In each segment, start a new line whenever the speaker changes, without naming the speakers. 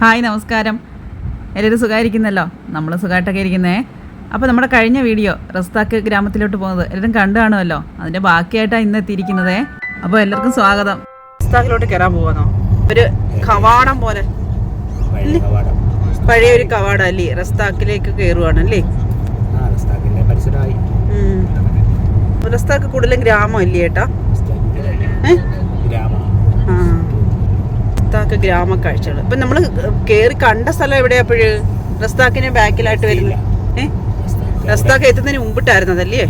Hi നമസ്കാരം. എല്ലാവരും സുഖമായിരിക്കുന്നല്ലോ? നമ്മൾ സുഖമായിട്ടൊക്കെ ഇരിക്കുന്നേ. അപ്പോൾ നമ്മുടെ കഴിഞ്ഞ വീഡിയോ റസ്താക്ക് ഗ്രാമത്തിലോട്ട് പോകുന്നത് എല്ലാവരും കണ്ടു കാണുമല്ലോ. അതിൻ്റെ ബാക്കിയായിട്ടാണ് ഇന്ന് എത്തിയിരിക്കുന്നതേ. അപ്പോൾ എല്ലാവർക്കും സ്വാഗതം. റസ്താക്കിലോട്ട് കയറാൻ പോകുന്നോ? ഒരു കവാടം പോലെ, പഴയ ഒരു കവാടം അല്ലേ? റസ്താക്കിലേക്ക് കയറുവാണ് അല്ലേ? റസ്താക്ക് കൂടുതലും ഗ്രാമം അല്ലേ ഏട്ടാ? റസ്താക്ക് ഗ്രാമ കാഴ്ചകൾ. ഇപ്പൊ നമ്മള് കേറി കണ്ട സ്ഥലം എവിടെയാപ്പോഴ്? റസ്താക്കിന് ബാക്കിലായിട്ട് വരുന്നത്. റസ്താക്ക് എത്തുന്നതിന് മുമ്പിട്ടായിരുന്നു അതല്ലേ?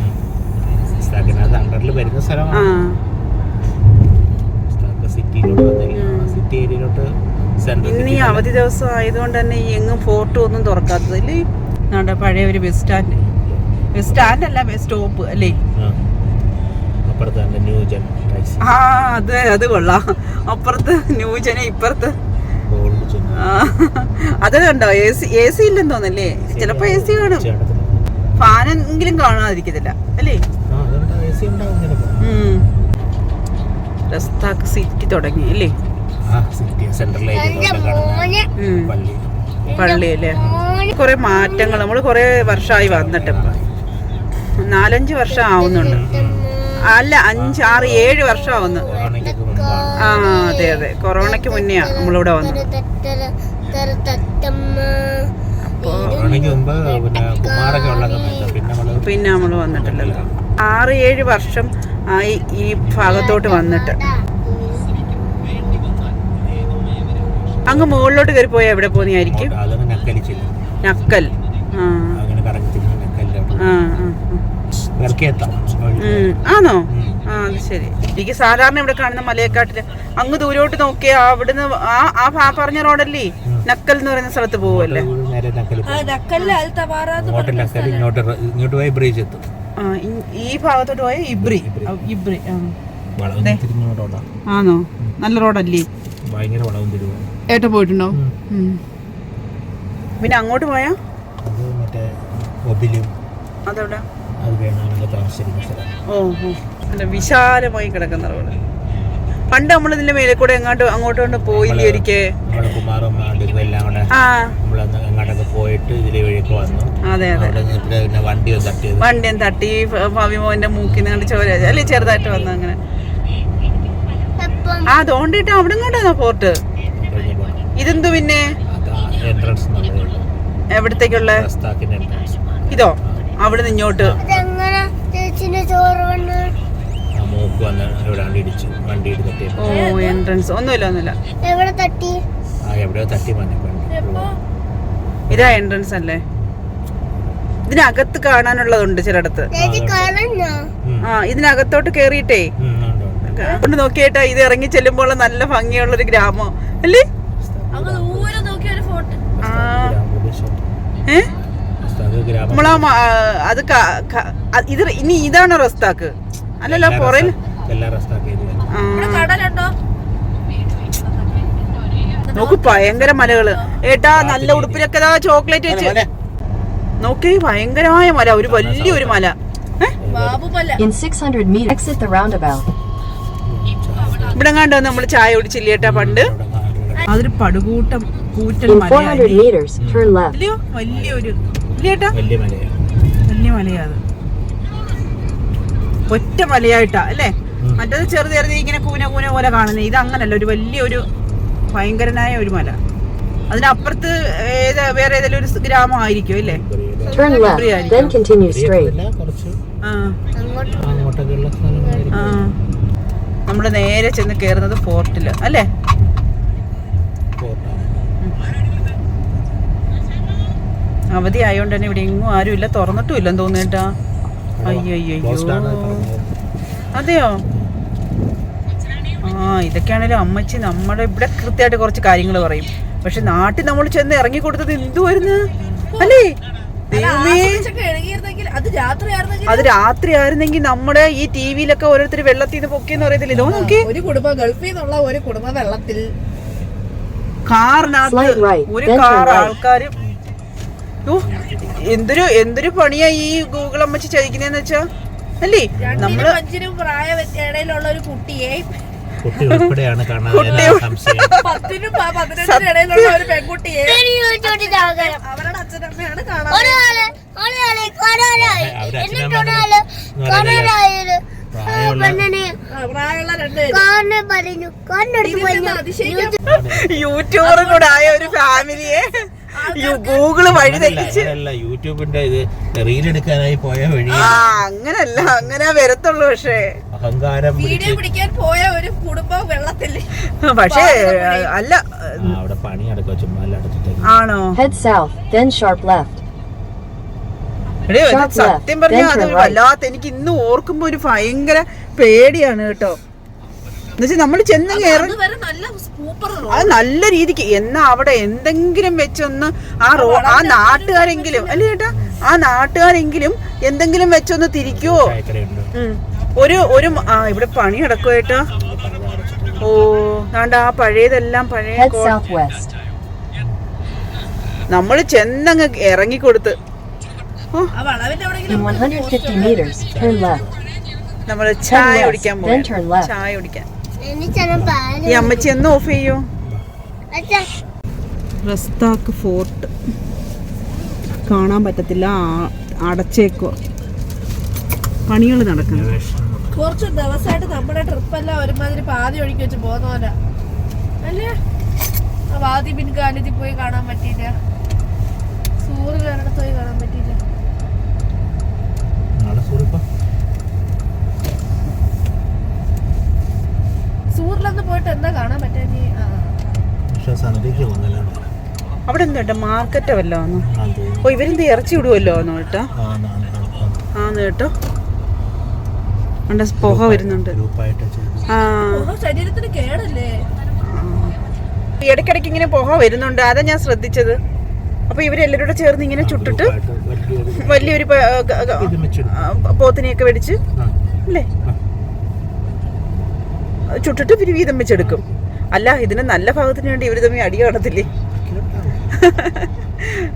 ഇന്ന് ഈ അവധി ദിവസം ആയതുകൊണ്ട് തന്നെ ഈ എങ്ങും ഫോട്ടോ ഒന്നും തുറക്കാത്തത് അല്ലേ? നമ്മുടെ പഴയ ഒരു ബസ് സ്റ്റാൻഡ് അല്ല, ബസ് സ്റ്റോപ്പ് അല്ലേ? അത് കൊള്ളാം. അപ്പുറത്ത് ന്യൂജന, ഇപ്പുറത്ത് അത് കണ്ടോ? എ സി ഇല്ലെന്ന് തോന്നല്ലേ? ചിലപ്പോ എ സി കാണും, ഫാനെങ്കിലും കാണാതിരിക്കത്തില്ല അല്ലേ? റസ്താക്ക് സിറ്റി തുടങ്ങി അല്ലേ? പള്ളി അല്ലേ? കുറെ മാറ്റങ്ങൾ. നമ്മള് കുറെ വർഷമായി വന്നിട്ട്, 4-5 വർഷം ആവുന്നുണ്ട്. അല്ല, 5, 6, 7 വർഷം ആവുന്നു. അതെ അതെ, കൊറോണയ്ക്ക് മുന്നെയാ നമ്മളിവിടെ വന്നത്. പിന്നെ നമ്മള് വന്നിട്ടില്ലല്ലോ. 6-7 വർഷം ആയി ഈ ഭാഗത്തോട്ട് വന്നിട്ട്. അങ്ങ് മുകളിലോട്ട് കയറി പോയാ എവിടെ പോന്നെയായിരിക്കും? നക്കൽ. ആണോ? അത് ശരി. എനിക്ക് സാധാരണ ഇവിടെ കാണുന്ന മലയെക്കാട്ടില് അങ്ങ് ദൂരോട്ട് നോക്കിയാ അവിടുന്ന് ആ പറഞ്ഞ റോഡല്ലേ നക്കൽ എന്ന് പറയുന്ന സ്ഥലത്ത് പോവല്ലേ? ഈ ഭാഗത്തോട്ട് പോയ ഇബ്രി. ആണോ? നല്ല റോഡല്ലേ? ഏട്ട പോയിട്ടുണ്ടോ? പിന്നെ അങ്ങോട്ട് പോയാ അതെവിടെ? വിശാലമായി കിടക്കുന്ന റോഡ്. പണ്ട് നമ്മൾ ഇതിന്റെ മേലെ കൂടെ അങ്ങോട്ട് കൊണ്ട് പോയില്ലേ ഒരിക്കൽ? അതെ അതെ, വണ്ടിയും തട്ടി ഭവിമോന്റെ മൂക്കിൽ നിന്ന് ചോര അല്ലെ ചെറുതായിട്ട് വന്നു. അങ്ങനെ തോണ്ടിട്ട് അവിടെ ഇങ്ങോട്ടാണോ പോർട്ട്? ഇതെന്തു പിന്നെ എവിടത്തേക്കുള്ള ഇതോ? അവിടെ നിന്ന് ഇങ്ങോട്ട് എൻട്രൻസ് ഒന്നുമില്ല. ഇതാ എൻട്രൻസ് അല്ലേ? ഇതിനകത്ത് കാണാനുള്ളതുണ്ട് ചിലടത്ത്. ഇതിനകത്തോട്ട് കേറിയിട്ടേ കൊണ്ട് നോക്കിയേട്ടാ, ഇത് ഇറങ്ങി ചെല്ലുമ്പോൾ നല്ല ഭംഗിയുള്ളൊരു ഗ്രാമം അല്ലേ? നമ്മളാ അത് ഇത് ഇനി ഇതാണോ റസ്താക്ക്? അല്ലല്ലോ, പുറയിൽ നോക്ക്, ഭയങ്കര മലകള് ഏട്ടാ. നല്ല ഉടുപ്പിലൊക്കെ ചോക്ലേറ്റ് വെച്ച് നോക്കി, ഭയങ്കരമായ മല, ഒരു വലിയൊരു മല. ഇവിടെ കണ്ടോ നമ്മൾ ചായ കുടിച്ചില്ലേ ഏട്ടാ പണ്ട്? അതൊരു പടുകൂട്ടം കൂറ്റൽ മലയോ? വലിയൊരു വലിയ മലയാ അത്. ഒറ്റ മലയായിട്ടാ അല്ലേ? മറ്റേത് ചെറുത് ഇങ്ങനെ കൂന പോലെ കാണുന്നത്. ഇത് അങ്ങനല്ല, ഒരു വലിയൊരു ഭയങ്കരനായ ഒരു മല. അതിനപ്പുറത്ത് വേറെ ഏതെങ്കിലും ഒരു ഗ്രാമം ആയിരിക്കും അല്ലേ? നമ്മള് നേരെ ചെന്ന് കേറുന്നത് ഫോർട്ടില് അല്ലേ? അവധി ആയോണ്ട് തന്നെ ഇവിടെ എങ്ങും ആരും ഇല്ല, തുറന്നിട്ടും ഇല്ലെന്ന് തോന്നിട്ടാ. അയ്യോ, അതെയോ? ഇതൊക്കെയാണേലും അമ്മച്ചി നമ്മുടെ ഇവിടെ കൃത്യമായിട്ട് കുറച്ച് കാര്യങ്ങൾ പറയും. പക്ഷെ നാട്ടിൽ നമ്മൾ ചെന്ന് ഇറങ്ങി കൊടുത്തത് എന്തുവായിരുന്നു അല്ലേ? അത് രാത്രി ആയിരുന്നെങ്കിൽ നമ്മുടെ ഈ ടിവിയിലൊക്കെ ഓരോരുത്തർ വെള്ളത്തിൽ നിന്ന് പൊക്കിയെന്ന് പറയത്തില്ല. ഇതോ നോക്കി, ഒരു കുടുംബം ഗൾഫിൽ നിന്നുള്ള ഒരു കുടുംബം വെള്ളത്തിൽ കാറിനകത്ത് ഒരു കാർ ആൾക്കാര്. എന്തൊരു പണിയാ ഈ ഗൂഗിൾ അമ്മച്ചി ചതിക്കുന്നതെന്ന് വെച്ചാ അല്ലേ? നമ്മള് പ്രായത്തിലുള്ള ഒരു കുട്ടിയെ
കുട്ടി ഉൾപ്പെടെയാണ് കാണാൻ സംശയം.
10-നും 15-നും ഇടയിലുള്ള ഒരു പെൺകുട്ടിയെ അവരുടെ അച്ഛനമ്മയാണ് കാണാൻ. പ്രായമുള്ള
യൂട്യൂബറും കൂടെ ആയ ഒരു ഫാമിലിയെ ഗൂഗിള് വഴി തെറ്റിച്ച്.
യൂട്യൂബിന്റെ ഇത് റീൽ എടുക്കാനായി പോയ വഴി.
അങ്ങനല്ല, അങ്ങനെ വരത്തുള്ളൂ. പക്ഷേ
അഹങ്കാരം
വീഡിയോ പിടിക്കാൻ പോയ ഒരു കുടുംബം വെള്ളത്തില്.
പക്ഷേ അല്ല,
അവിടെ പണി നടക്കുക, ചുമ്മാ അടച്ചിട്ട്.
ആണോ?
Head south, then sharp left.
സത്യം പറഞ്ഞാൽ അത് വല്ലാത്ത, എനിക്ക് ഇന്ന് ഓർക്കുമ്പോ ഒരു ഭയങ്കര പേടിയാണ് കേട്ടോ. എന്നുവെച്ചാൽ നമ്മൾ ചെന്ന് കയറി അത് നല്ല രീതിക്ക് എന്നാ അവിടെ എന്തെങ്കിലും വെച്ചൊന്ന് ആ നാട്ടുകാരെങ്കിലും അല്ലേ ചേട്ടാ, ആ നാട്ടുകാരെങ്കിലും എന്തെങ്കിലും വെച്ചൊന്ന് തിരിക്കുവോ. ഒരു ഇവിടെ പണി നടക്കുവോ ഏട്ടാ. ഓ താണ്ട ആ പഴയതെല്ലാം പഴയ നമ്മള് ചെന്നങ്ങ് ഇറങ്ങിക്കൊടുത്ത്. നമ്മള് ചായ കുടിക്കാൻ പോകും. ചായ കുടിക്കാൻ ഈ അമ്മച്ചി എന്ന് ഓഫ് ചെയ്യോ. റസ്താക്ക് ഫോർട്ട് കാണാൻ പറ്റത്തില്ല, അടച്ചേക്കോ, പണികൾ നടക്കുന്നു.
കുറച്ച് ദിവസമായിട്ട് നമ്മുടെ ട്രിപ്പെല്ലാം ഒരുമാതിരി പാതി ഒഴുക്കി വെച്ച് പോകുന്ന പോലെ അല്ലേ. വാദി പിൻകാലത്തിൽ പോയി കാണാൻ പറ്റിയില്ല, സൂറ് കാരണത്ത് പോയി കാണാൻ പറ്റിയില്ല. സൂറിലൊന്ന് പോയിട്ട് എന്താ കാണാൻ പറ്റാ.
അവിടെ എന്താ മാർക്കറ്റ് വല്ലോ. ഓ ഇവരെന്ത് ഇറച്ചി വിടുവല്ലോ കേട്ടോ. ആന്ന് കേട്ടോ, പുക വരുന്നുണ്ട്.
ശരീരത്തിന് കേടല്ലേ.
ഇടയ്ക്കിടയ്ക്ക് ഇങ്ങനെ പുക വരുന്നുണ്ട്, അതാ ഞാൻ ശ്രദ്ധിച്ചത്. അപ്പൊ ഇവരെല്ലാരും കൂടെ ചേർന്ന് ഇങ്ങനെ ചുട്ടിട്ട് വലിയൊരു പോത്തിനെയൊക്കെ മേടിച്ച് അല്ലേ ചുട്ടിട്ട് പിന്നെ വീതം വെച്ചെടുക്കും. അല്ല ഇതിന് നല്ല ഭാഗത്തിന് വേണ്ടി ഇവര് തമ്മിൽ അടി കാണത്തില്ലേ.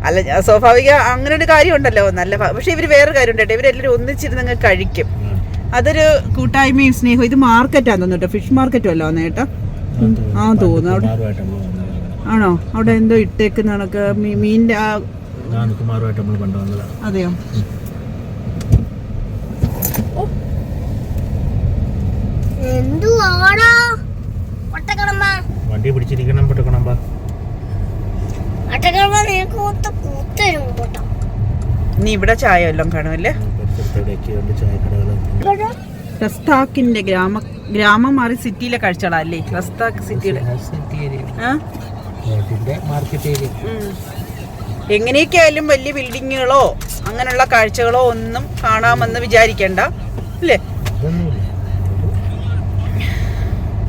അല്ല സ്വാഭാവിക അങ്ങനെ ഒരു കാര്യം ഉണ്ടല്ലോ നല്ല. പക്ഷെ ഇവര് വേറെ കാര്യം ഉണ്ട് കേട്ടോ, ഇവരെല്ലാരും ഒന്നിച്ചിരുന്നങ്ങ് കഴിക്കും. അതൊരു കൂട്ടായ്മയും സ്നേഹവും. ഇത് മാർക്കറ്റാന്ന് തോന്നുന്നു കേട്ടോ, ഫിഷ് മാർക്കറ്റും അല്ലോ നേട്ടാ. ആ തോന്നുന്നു അവിടെ ആണോ, അവിടെ എന്തോ ഇട്ടേക്കുന്ന കണക്ക് മീനിന്റെ ആ. അതെയോ.
വണ്ടി പിടിച്ചിരിക്കണം പൊട്ടക്കണം.
നീ ഇവിടെ ചായ എല്ലാം കാണുമല്ലേ. റസ്താക്കിന്റെ ഗ്രാമം മാറി സിറ്റിയിലെ കാഴ്ചകളല്ലേ റസ്താക്ക് സിറ്റിയുടെ. എങ്ങനെയൊക്കെ ആയാലും വലിയ ബിൽഡിങ്ങുകളോ അങ്ങനെയുള്ള കാഴ്ചകളോ ഒന്നും കാണാമെന്ന് വിചാരിക്കണ്ട അല്ലേ.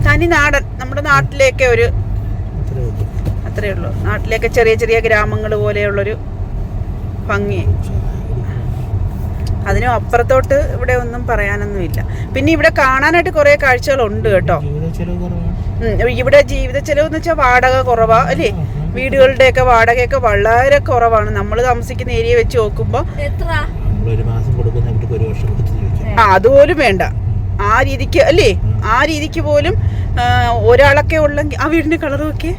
തനി നാടൻ, നമ്മുടെ നാട്ടിലേക്ക് ഒരു അത്രേ ഉള്ളൂ. നാട്ടിലേക്ക് ചെറിയ ചെറിയ ഗ്രാമങ്ങൾ പോലെയുള്ളൊരു ഭംഗി. അതിനും അപ്പുറത്തോട്ട് ഇവിടെ ഒന്നും പറയാനൊന്നുമില്ല. പിന്നെ ഇവിടെ കാണാനായിട്ട് കുറെ കാഴ്ചകളുണ്ട് കേട്ടോ. ഇവിടെ ജീവിത ചെലവ് എന്ന് വെച്ചാൽ വാടക കുറവാ അല്ലേ. വീടുകളുടെയൊക്കെ വാടകയൊക്കെ വളരെ കുറവാണ് നമ്മൾ താമസിക്കുന്ന ഏരിയ വെച്ച് നോക്കുമ്പോൾ. അതുപോലും വേണ്ട ആ രീതിക്ക് അല്ലേ. ആ രീതിക്ക് പോലും ഒരാളൊക്കെ ഉള്ളെങ്കിൽ ആ വീടിന്റെ കളറും ഒക്കെ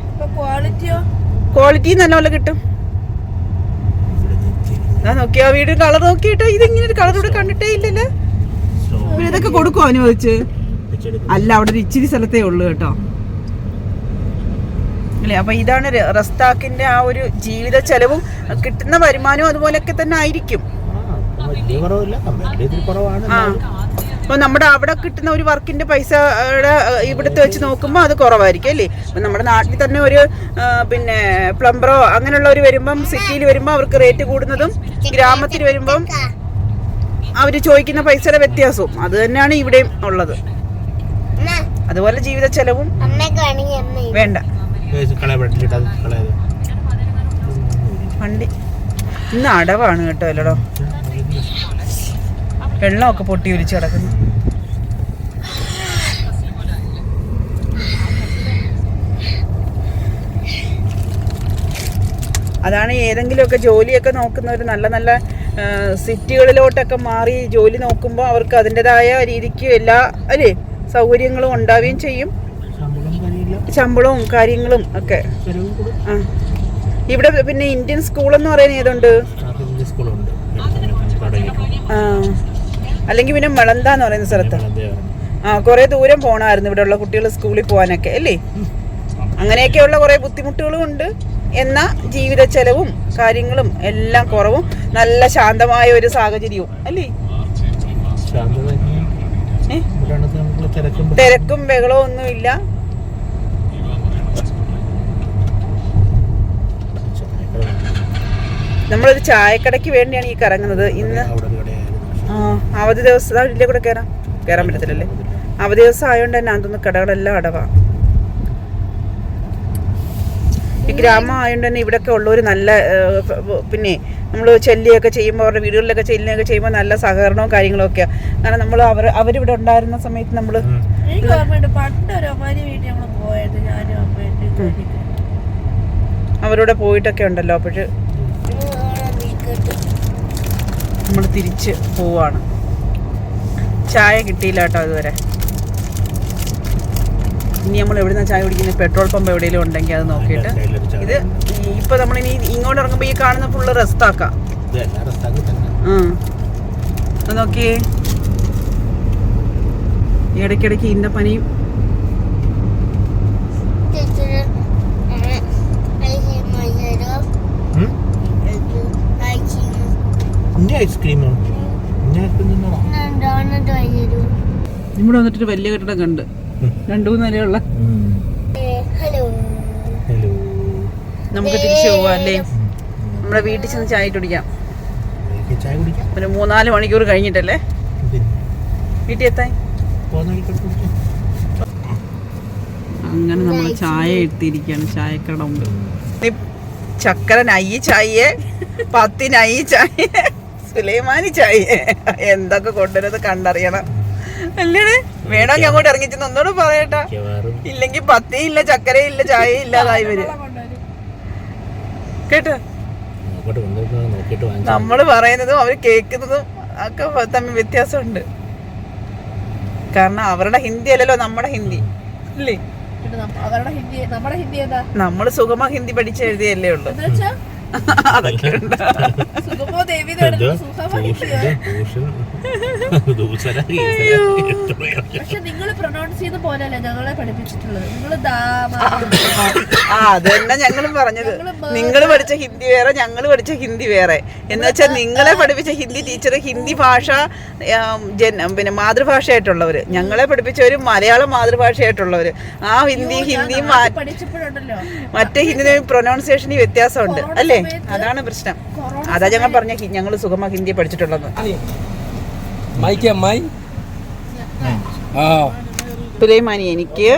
ക്വാളിറ്റി നല്ലപോലെ കിട്ടും. നോക്കി ആ വീട് കളർ നോക്കിയിട്ട് ഇതിങ്ങനെ ഒരു കളർ ഇവിടെ കണ്ടിട്ടേ ഇല്ലല്ലോ. ഇതൊക്കെ കൊടുക്കുമോ അനുവദിച്ച്. അല്ല അവിടെ ഒരു ഇച്ചിരി സ്ഥലത്തേ ഉള്ളു കേട്ടോ അല്ലേ. അപ്പൊ ഇതാണ് റസ്താക്കിന്റെ ആ ഒരു ജീവിത ചെലവും കിട്ടുന്ന വരുമാനവും അതുപോലെയൊക്കെ തന്നെ ആയിരിക്കും. അപ്പൊ നമ്മുടെ അവിടെ കിട്ടുന്ന ഒരു വർക്കിന്റെ പൈസ ഇവിടുത്തെ വെച്ച് നോക്കുമ്പോൾ അത് കുറവായിരിക്കും അല്ലേ. അപ്പൊ നമ്മുടെ നാട്ടിൽ തന്നെ ഒരു പിന്നെ പ്ലംബറോ അങ്ങനെയുള്ളവർ വരുമ്പം സിറ്റിയിൽ വരുമ്പോൾ അവർക്ക് റേറ്റ് കൂടുന്നതും ഗ്രാമത്തിൽ വരുമ്പം അവർ ചോദിക്കുന്ന പൈസയുടെ വ്യത്യാസവും അത് തന്നെയാണ് ഇവിടെയും ഉള്ളത്. അതുപോലെ ജീവിത ചെലവും വേണ്ട. വണ്ടി ഇന്ന് അടവാണ് കേട്ടോ അല്ലടോ. വെള്ളമൊക്കെ പൊട്ടി ഒലിച്ച് കിടക്കുന്നു. അതാണ് ഏതെങ്കിലുമൊക്കെ ജോലിയൊക്കെ നോക്കുന്നവർ നല്ല നല്ല സിറ്റികളിലോട്ടൊക്കെ മാറി ജോലി നോക്കുമ്പോൾ അവർക്ക് അതിൻ്റെതായ രീതിക്ക് എല്ലാ അല്ലേ സൗകര്യങ്ങളും ഉണ്ടാവുകയും ചെയ്യും. ശമ്പളവും കാര്യങ്ങളും ഒക്കെ.
ചെലവും കൂടും.
ആ ഇവിടെ പിന്നെ ഇന്ത്യൻ സ്കൂളെന്ന് പറയുന്നത് ഏതുണ്ട്?
ഹിന്ദി സ്കൂളുണ്ട് തുടങ്ങിയിട്ടുണ്ട്.
ആ അല്ലെങ്കിൽ പിന്നെ മളന്താന്ന് പറയുന്ന സ്ഥലത്ത്
മലയാളം.
കുറേ ദൂരം പോകണമായിരുന്നു ഇവിടെയുള്ള കുട്ടികൾ സ്കൂളിൽ പോകാനൊക്കെ അല്ലേ. അങ്ങനെയൊക്കെയുള്ള കുറേ ബുദ്ധിമുട്ടുകളും ഉണ്ട്. എന്നാൽ ജീവിത ചെലവും കാര്യങ്ങളും എല്ലാം കുറവും നല്ല ശാന്തമായ ഒരു സാഹചര്യവും അല്ലേ. തിരക്കും ബഹളവും ഒന്നുമില്ല. നമ്മളൊരു ചായക്കടയ്ക്ക് വേണ്ടിയാണ് ഈ കറങ്ങുന്നത് ഇന്ന്. അവധി ദിവസം ഇതിലെ കൂടെ കയറാൻ പറ്റത്തില്ലല്ലേ. അവധി ദിവസം ആയതുകൊണ്ട് തന്നെ അതൊന്ന് കടകളെല്ലാം അടവാ. ഈ ഗ്രാമം ആയതുകൊണ്ട് തന്നെ ഇവിടെയൊക്കെ ഉള്ളവർ നല്ല പിന്നെ നമ്മൾ ചെല്ലിയൊക്കെ ചെയ്യുമ്പോൾ അവരുടെ വീടുകളിലൊക്കെ ചെല്ലിയൊക്കെ ചെയ്യുമ്പോൾ നല്ല സഹകരണവും കാര്യങ്ങളും ഒക്കെയാണ്. കാരണം നമ്മൾ അവരിവിടെ ഉണ്ടായിരുന്ന സമയത്ത് നമ്മൾ അവരോട് പോയിട്ടൊക്കെ ഉണ്ടല്ലോ. അപ്പോൾ നമ്മൾ തിരിച്ച് പോവാണ്. ചായ കിട്ടിയില്ല കേട്ടോ അതുവരെ. ഇനി നമ്മൾ എവിടെ നിന്നാണ് ചായ കുടിക്കുന്നത്? പെട്രോൾ പമ്പ് എവിടെയെങ്കിലും ഉണ്ടെങ്കിൽ അത് നോക്കിയിട്ട്. ഇത് ഇപ്പൊ നമ്മളിനി ഇങ്ങോട്ട് ഇറങ്ങുമ്പോൾ ഈ കാണുന്ന ഫുള്ള് റെസ്റ്റാക്കാം. അത് നോക്കിയേ, ഇടയ്ക്കിടയ്ക്ക് ഈന്തപ്പനയും. ഇവിടെ വന്നിട്ടൊരു വലിയ കെട്ടിടം കണ്ട് 2-3 നിലയുള്ള. നമുക്ക് തിരിച്ചു പോവാം അല്ലേ? നമ്മുടെ വീട്ടിൽ ചെന്ന് ചായ കുടിക്കാം. ഒരു 3-4 മണിക്കൂർ കഴിഞ്ഞിട്ടല്ലേ വീട്ടിൽ എത്താൻ. അങ്ങനെ നമ്മൾ ചായ എടുത്തിരിക്കുകയാണ്. ചായക്കട ഉണ്ട്. ചക്കര നയ്യ് ചായയെ, 10 നയ്യ് ചായ, സുലൈമാനി ചായ, എന്തൊക്കെ കൊണ്ടുവരുന്നത് കണ്ടറിയണം അല്ലേ? വേണമെങ്കിൽ അങ്ങോട്ട് ഇറങ്ങിച്ചെന്ന് ഒന്നുകൂടെ പറയട്ടാ. ഇല്ലെങ്കിൽ 10 ഇല്ല, ചക്കരയില്ല, ചായ ഇല്ലാതായി വരും കേട്ടോ. നമ്മള് പറയുന്നതും അവര് കേൾക്കുന്നതും ഒക്കെ തമ്മിൽ വ്യത്യാസമുണ്ട്. കാരണം അവരുടെ ഹിന്ദി അല്ലല്ലോ നമ്മുടെ ഹിന്ദി അല്ലേ. നമ്മള് സുഗമ ഹിന്ദി പഠിച്ച് എഴുതിയല്ലേ ഉള്ളു. അതൊക്കെ ഉണ്ട്. അത് തന്നെ ഞങ്ങളും പറഞ്ഞത്. നിങ്ങൾ പഠിച്ച ഹിന്ദി വേറെ, ഞങ്ങൾ പഠിച്ച ഹിന്ദി വേറെ. എന്ന് വെച്ചാൽ നിങ്ങളെ പഠിപ്പിച്ച ഹിന്ദി ടീച്ചർ ഹിന്ദി ഭാഷ പിന്നെ മാതൃഭാഷയായിട്ടുള്ളവര്, ഞങ്ങളെ പഠിപ്പിച്ചവര് മലയാളം മാതൃഭാഷയായിട്ടുള്ളവര്. ആ ഹിന്ദിയും മറ്റേ ഹിന്ദി പ്രൊനൗൺസിയേഷന് വ്യത്യാസമുണ്ട് അല്ലേ. അതാണ് പ്രശ്നം. അതാ ഞങ്ങൾ പറഞ്ഞ ഞങ്ങൾ സുഗമ ഹിന്ദി പഠിച്ചിട്ടുള്ളത്. സുലൈമാനി എനിക്ക്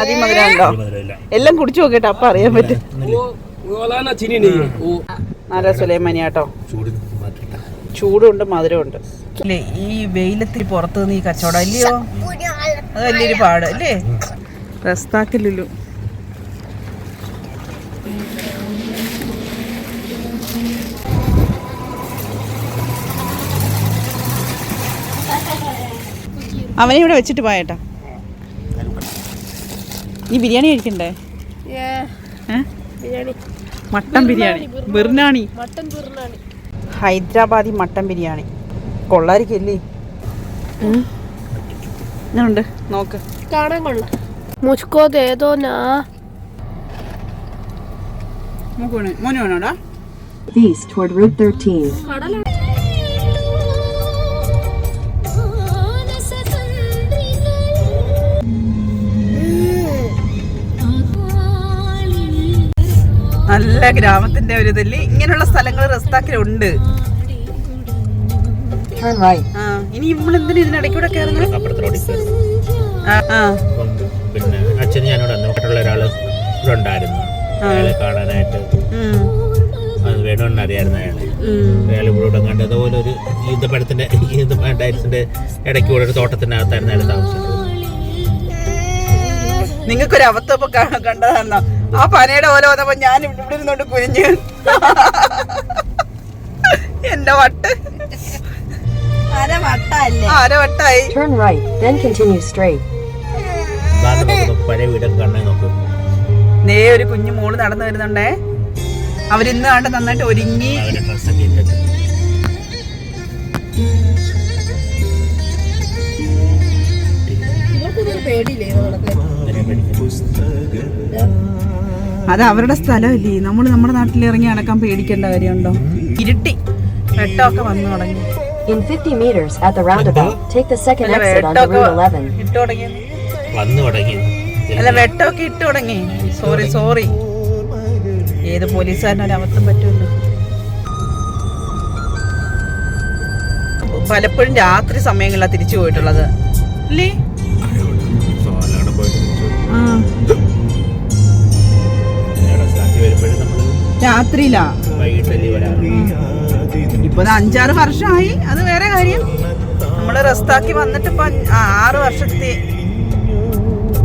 അതിമധുരം ഉണ്ടോ? എല്ലാം കുടിച്ചു നോക്കട്ടെ, അപ്പൊ അറിയാൻ പറ്റും. നല്ല സുലൈമാനി കേട്ടോ. ചൂടുണ്ട് മധുരമുണ്ട് അല്ലേ. ഈ വെയിലത്തിൽ പുറത്തു നിന്ന് ഈ കച്ചവടം അല്ലയോ, അത് വലിയൊരു പാട് അല്ലേ. റസ്താക്കില്ലല്ലോ. അവനെ ഇവിടെ വെച്ചിട്ട് പോയേട്ടാ. നീ ബിരിയാണി കഴിക്കണ്ടേ? മട്ടൻ ബിരിയാണി, ബിർനാണി, ഹൈദരാബാദി മട്ടൻ ബിരിയാണി കൊള്ളായിരിക്കല്ലേ. ഉണ്ട് നോക്ക്,
കാണാൻ കൊള്ളാം. മുസ്കോ ദേദോ നാ.
മോന് വേണോടാ?
East toward Route 13.
നല്ല ഗ്രാമത്തിന്റെ ഒരു ഇതില് ഇങ്ങനെയുള്ള സ്ഥലങ്ങൾ റസ്താക്കിലുണ്ട്. ഇനി നമ്മളെന്തിനാ ഇതിനിടയ്ക്കൂടെ കയറുന്നത്?
പിന്നെ അച്ഛൻ ഞാനിവിടെ നോക്കിയിട്ടുള്ള ഒരാള് ഇവിടെ ഉണ്ടായിരുന്നു. അയാളെ കാണാനായിട്ട് അത് വേണമെന്ന് അറിയായിരുന്നു. അയാൾ ഇവിടെ കണ്ട് അതുപോലെ ഒരു ഈന്തപ്പഴത്തിന്റെ ടൈൽസിന്റെ ഇടയ്ക്ക് കൂടെ ഒരു തോട്ടത്തിനകത്തായിരുന്നു അയാൾ താമസിച്ചത്.
നിങ്ങൾക്കൊരു അവസ്ഥ കണ്ടതാണോ? ആ പനയുടെ ഓല വന്നപ്പോ ഞാൻ ഇവിടെ ഇരുന്നോണ്ട് കുനിഞ്ഞ് എന്റെ വട്ട്
അരവട്ടായി.
Turn right, then continue straight.
പഴയ വീടൊക്കെ കാണാൻ നോക്കും.
നേ ഒരു കുഞ്ഞു മോള് നടന്നു വരുന്നുണ്ടേ. അവരിന്ന് കണ്ട് നന്നായിട്ട് ഒരുങ്ങി.
അവരുടെ ഡ്രസ്സൊക്കെ ഇട്ടിട്ട്.
ഇവർക്കൊന്നും പേടിയില്ലേ ഇതോടൊക്കെ?
അത് അവരുടെ സ്ഥലമല്ലേ. നമ്മൾ നമ്മുടെ നാട്ടിൽ ഇറങ്ങി നടക്കാൻ പേടിക്കേണ്ട കാര്യമുണ്ടോ? ഇരുട്ടി വെട്ടമൊക്കെ വന്നു തുടങ്ങി.
In 50 meters at the roundabout, take the second exit onto Route 11.
ഇട്ട് തുടങ്ങി.
വന്നു തുടങ്ങി.
അല്ല വെട്ടമൊക്കെ ഇട്ട് തുടങ്ങി. സോറി ഏത് പോലീസുകാരനൊരബദ്ധം പറ്റുമല്ലോ. പലപ്പോഴും രാത്രി സമയങ്ങളിലാണ് തിരിച്ചു പോയിട്ടുള്ളത് അല്ലേ? രാത്രിയിലാ. ഇപ്പൊ 5-6 വർഷമായി. അത് വേറെ കാര്യം. നമ്മള് റസ്താക്കി വന്നിട്ട് ഇപ്പൊ 6 വർഷത്തെ.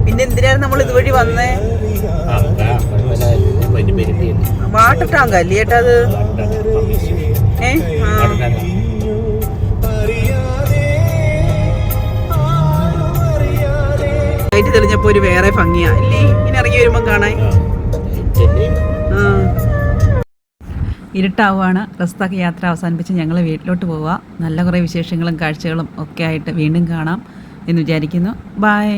പിന്നെ എന്തിനായിരുന്നു നമ്മൾ ഇതുവഴി വന്നേ? വാട്ടർ ടാങ്ക് അല്ലേ ചേട്ടാ അത്? ലൈറ്റ് തെളിഞ്ഞപ്പോ ഒരു വേറെ ഭംഗിയാ അല്ലേ ഇങ്ങനെ ഇറങ്ങി വരുമ്പോ കാണാൻ. ഇരുട്ടാവുകയാണ്. റസ്താക്ക് യാത്ര അവസാനിപ്പിച്ച് ഞങ്ങൾ വീട്ടിലോട്ട് പോവുക. നല്ല കുറേ വിശേഷങ്ങളും കാഴ്ചകളും ഒക്കെ ആയിട്ട് വീണ്ടും കാണാം എന്ന് വിചാരിക്കുന്നു. ബൈ.